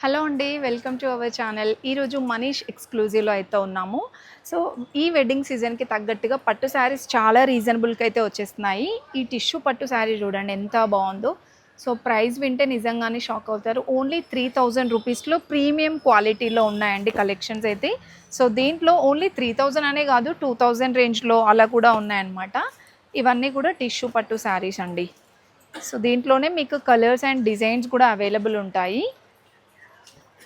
Hello అండి. Welcome to our channel. ఈరోజు మనీష్ ఎక్స్‌క్లూజివ్‌లో అయితే ఉన్నాము. సో, ఈ వెడ్డింగ్ సీజన్‌కి తగ్గట్టుగా పట్టు శారీస్ చాలా రీజనబుల్‌కి అయితే వచ్చేస్తున్నాయి. ఈ టిష్యూ పట్టు శారీ చూడండి ఎంత బావుందో. సో, ప్రైస్ వింటే నిజంగానే షాక్ అవుతారు. ఓన్లీ 3000 రూపీస్‌లో ప్రీమియం క్వాలిటీలో ఉన్నాయండి కలెక్షన్స్ అయితే. సో, దీంట్లో ఓన్లీ 3000 అనే కాదు 2000 రేంజ్‌లో అలా కూడా ఉన్నాయన్నమాట. ఇవన్నీ కూడా టిష్యూ పట్టు శారీస్ అండి. సో, దీంట్లోనే మీకు కలర్స్ అండ్ డిజైన్స్ కూడా అవైలబుల్ ఉంటాయి.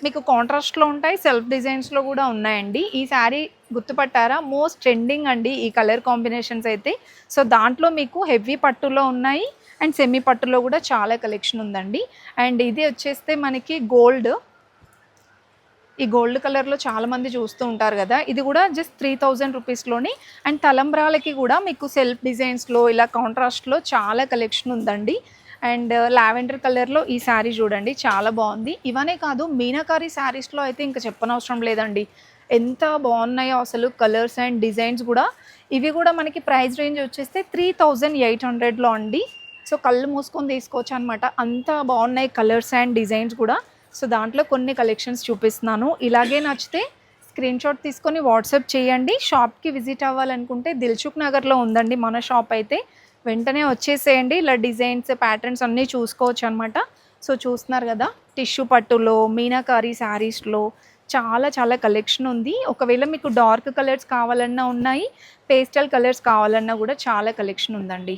మీకు కాంట్రాస్ట్‌లో ఉంటాయి. సెల్ఫ్ డిజైన్స్‌లో కూడా ఉన్నాయండి. ఈ శారీ గుర్తుపట్టారా? మోస్ట్ ట్రెండింగ్ అండి ఈ కలర్ కాంబినేషన్స్ అయితే. సో, దాంట్లో మీకు హెవీ పట్టులో ఉన్నాయి అండ్ సెమీ పట్టులో కూడా చాలా కలెక్షన్ ఉందండి. అండ్ ఇది వచ్చేస్తే మనకి గోల్డ్. ఈ గోల్డ్ కలర్‌లో చాలామంది చూస్తూ ఉంటారు కదా! ఇది కూడా జస్ట్ 3000 రూపీస్‌లోని అండ్ తలంబ్రాలకి కూడా మీకు సెల్ఫ్ డిజైన్స్‌లో ఇలా కాంట్రాస్ట్‌లో చాలా కలెక్షన్ ఉందండి. అండ్ లావెండర్ కలర్‌లో ఈ శారీ చూడండి చాలా బాగుంది. ఇవనే కాదు మీనాకారి శారీస్‌లో అయితే ఇంకా చెప్పనవసరం లేదండి. ఎంత బాగున్నాయో అసలు కలర్స్ అండ్ డిజైన్స్ కూడా. ఇవి కూడా మనకి ప్రైస్ రేంజ్ వచ్చేస్తే 3800లో అండి. సో, కళ్ళు మూసుకొని తీసుకోవచ్చు అనమాట. అంత బాగున్నాయి కలర్స్ అండ్ డిజైన్స్ కూడా. సో, దాంట్లో కొన్ని కలెక్షన్స్ చూపిస్తున్నాను. ఇలాగే నచ్చితే స్క్రీన్‌షాట్ తీసుకొని వాట్సాప్ చేయండి. షాప్‌కి విజిట్ అవ్వాలనుకుంటే దిల్సుఖ్ నగర్‌లో ఉందండి మన షాప్ అయితే. వెంటనే వచ్చేసేయండి. ఇలా డిజైన్స్, ప్యాటర్న్స్ అన్నీ చూసుకోవచ్చు అనమాట. సో, చూస్తున్నారు కదా! టిష్యూ పట్టులో, మీనాకారి శారీస్‌లో చాలా చాలా కలెక్షన్ ఉంది. ఒకవేళ మీకు డార్క్ కలర్స్ కావాలన్నా ఉన్నాయి. పేస్టల్ కలర్స్ కావాలన్నా కూడా చాలా కలెక్షన్ ఉందండి.